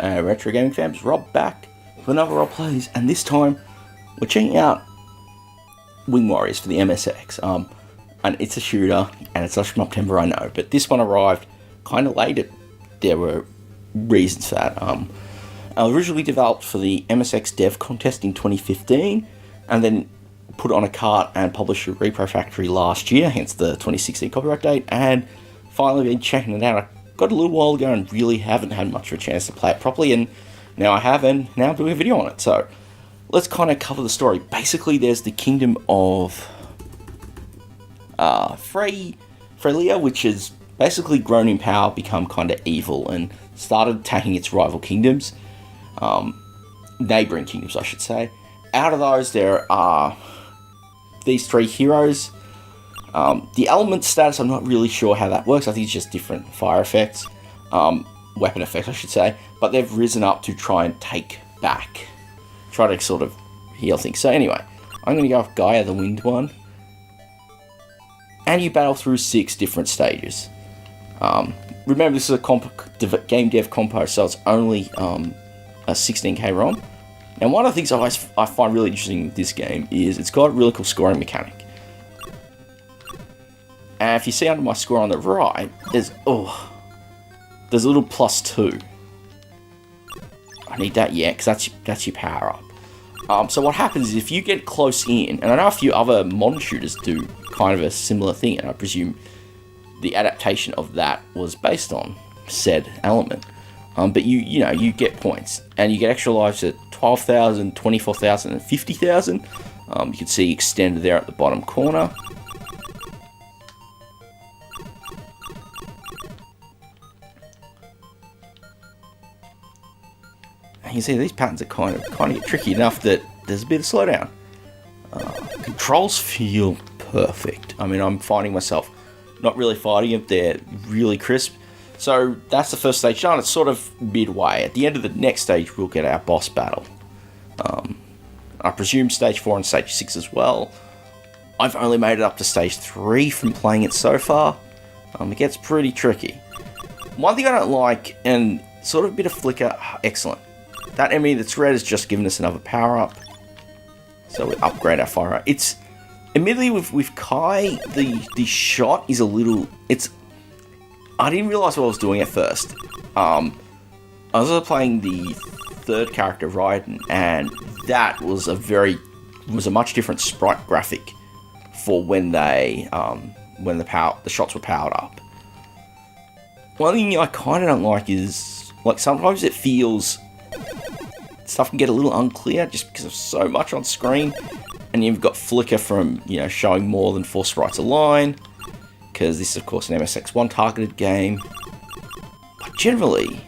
Retro Gaming fans, Rob back with another role plays, and this time we're checking out Wing Warriors for the MSX. And it's a shooter, and it's not from September, I know, but this one arrived kind of late. There were reasons for that. Originally developed for the MSXDEV contest in 2015, and then put on a cart and published at Repro Factory last year, hence the 2016 copyright date, and finally been checking it out. I got a little while ago and really haven't had much of a chance to play it properly, and now I have, and now I'm doing a video on it. So let's kind of cover the story. Basically, there's the kingdom of Frelia, which has basically grown in power, become kind of evil, and started attacking its rival kingdoms. Neighbouring kingdoms, I should say. Out of those, there are these three heroes. The element status, I'm not really sure how that works. I think it's just different fire effects. Weapon effects, I should say. But they've risen up to try and take back. Try to sort of heal things. So anyway, I'm going to go with Gaia, the winged one. And you battle through 6 different stages. Remember, this is a game dev compo, so it's only a 16K ROM. And one of the things I find really interesting with this game is it's got a really cool scoring mechanic. And if you see under my score on the right, there's a little +2. I need that, yeah, because that's your power up. So what happens is if you get close in, and I know a few other modern shooters do kind of a similar thing, and I presume the adaptation of that was based on said element. But you get points, and you get extra lives at 12,000, 24,000, and 50,000. You can see extended there at the bottom corner. And you see these patterns are kind of get tricky enough that there's a bit of slowdown. Controls feel perfect. I mean, I'm finding myself not really fighting it. They're really crisp. So that's the first stage done. It's sort of midway. At the end of the next stage, we'll get our boss battle. I presume stage 4 and stage 6 as well. I've only made it up to stage 3 from playing it so far. It gets pretty tricky. One thing I don't like, and sort of a bit of flicker, excellent. That enemy that's red has just given us another power up. So we upgrade our fire. It's admittedly with Kai, the shot is a little. I didn't realize what I was doing at first. I was also playing the third character, Raiden, and that was a much different sprite graphic for when the shots were powered up. One thing I kind of don't like is sometimes it feels stuff can get a little unclear just because of so much on screen, and you've got flicker from showing more than 4 sprites a line. Because this is, of course, an MSX1 targeted game. But generally,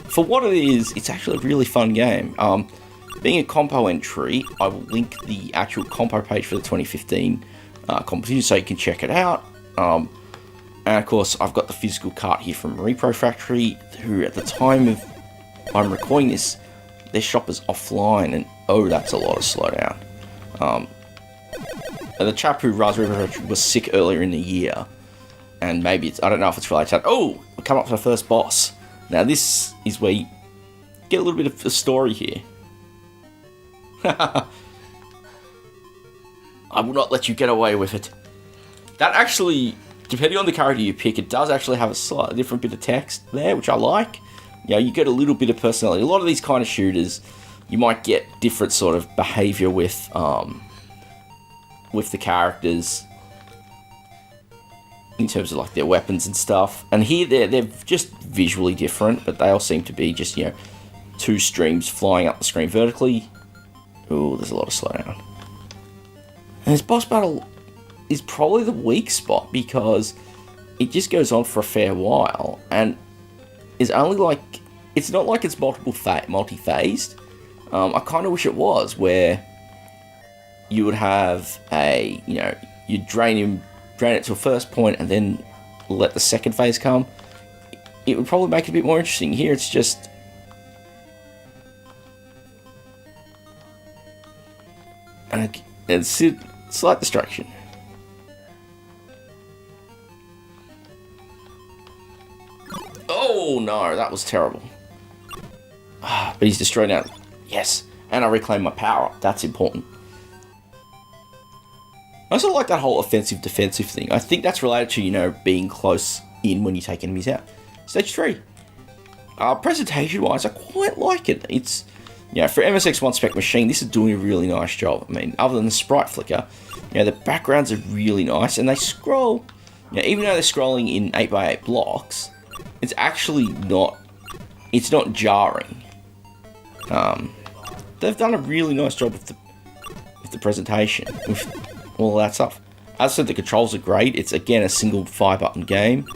for what it is, it's actually a really fun game. Being a compo entry, I will link the actual compo page for the 2015 competition so you can check it out. And of course, I've got the physical cart here from Repro Factory, who at the time of I'm recording this, their shop is offline, and that's a lot of slowdown. The chap who runs Repro Factory was sick earlier in the year, and maybe I don't know if it's related to that. We come up to the first boss. Now this is where you get a little bit of a story here. I will not let you get away with it. That actually, depending on the character you pick, it does actually have a slightly different bit of text there, which I like. You get a little bit of personality. A lot of these kind of shooters, you might get different sort of behavior with the characters in terms of their weapons and stuff. And here they're just visually different, but they all seem to be just 2 streams flying up the screen vertically. There's a lot of slowdown. And this boss battle is probably the weak spot because it just goes on for a fair while and is only it's not like it's multi-phased. I kind of wish it was, where you would have you'd drain it to a first point and then let the second phase come. It would probably make it a bit more interesting. Here it's just and it's a slight distraction. Oh no, that was terrible. but he's destroyed now. Yes, and I reclaim my power up. That's important. I also like that whole offensive-defensive thing. I think that's related to, you know, being close in when you take enemies out. Stage 3. Presentation-wise, I quite like it. It's, you know, for MSX one-spec machine, this is doing a really nice job. I mean, other than the sprite flicker, you know, the backgrounds are really nice, and they scroll, you know, even though they're scrolling in 8x8 blocks, it's actually not, it's not jarring. They've done a really nice job with the presentation, with all that stuff. As I said, the controls are great. It's, again, a single 5-button game,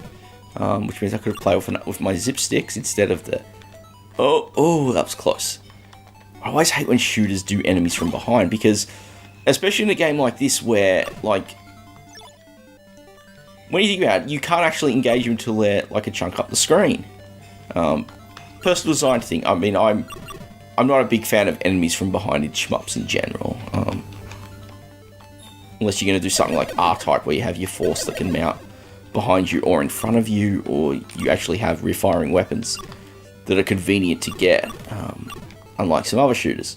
which means I could have played with my zip sticks instead of the... Oh, that was close. I always hate when shooters do enemies from behind, because, especially in a game like this where, like, when you think about it, you can't actually engage them until they're, like, a chunk up the screen. Personal design thing. I mean, I'm not a big fan of enemies from behind in shmups in general. Unless you're going to do something like R-Type, where you have your force that can mount behind you or in front of you, or you actually have rear-firing weapons that are convenient to get, unlike some other shooters.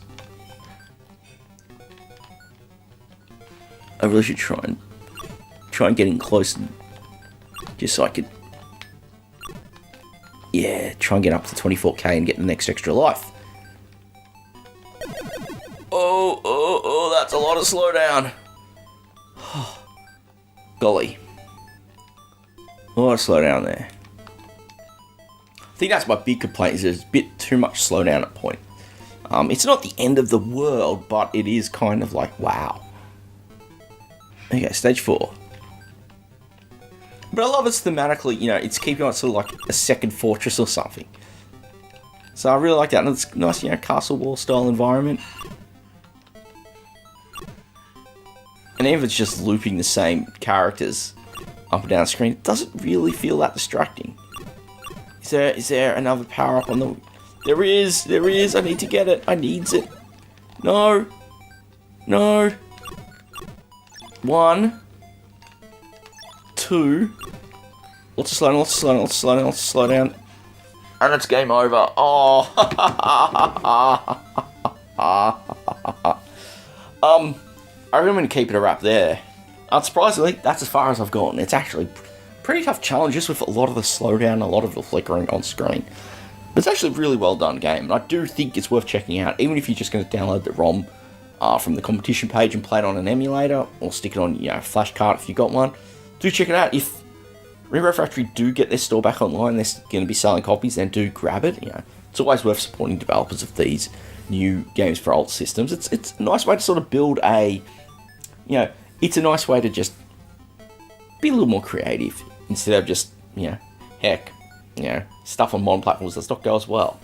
I really should try and get in close, and just so I could, yeah, try and get up to 24k and get the next extra life. Oh, that's a lot of slowdown. Golly. A lot of slowdown there. I think that's my big complaint, is there's a bit too much slowdown at point. It's not the end of the world, but it is kind of like, wow. Okay, stage 4. But I love it thematically, you know, it's keeping on sort of like a second fortress or something. So I really like that, and it's a nice, you know, castle wall style environment. And even if it's just looping the same characters up and down the screen, it doesn't really feel that distracting. Is there another power up on the... There is, I need to get it, I needs it. No. 1, 2. Lots of slow down. And it's game over. Oh. I really want to keep it a wrap there. Unsurprisingly, that's as far as I've gotten. It's actually pretty tough challenges with a lot of the slowdown, a lot of the flickering on screen. But it's actually a really well done game, and I do think it's worth checking out, even if you're just going to download the ROM from the competition page and play it on an emulator, or stick it on, you know, a flash card if you got one. Do check it out. If Repro Factory do get their store back online, they're going to be selling copies, then do grab it. You know, it's always worth supporting developers of these new games for old systems. It's a nice way to sort of build a, you know, it's a nice way to just be a little more creative instead of just, you know, heck, you know, stuff on modern platforms does not go as well.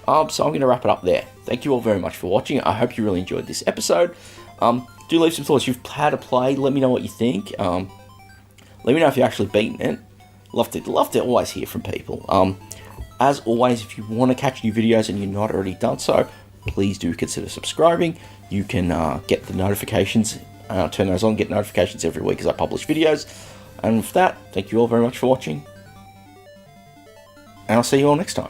So I'm going to wrap it up there. Thank you all very much for watching. I hope you really enjoyed this episode. Do leave some thoughts. If you've had a play, let me know what you think. Let me know if you've actually beaten it. Love to always hear from people. As always, if you want to catch new videos and you're not already done so, please do consider subscribing. You can get the notifications, turn those on, get notifications every week as I publish videos. And with that, thank you all very much for watching, and I'll see you all next time.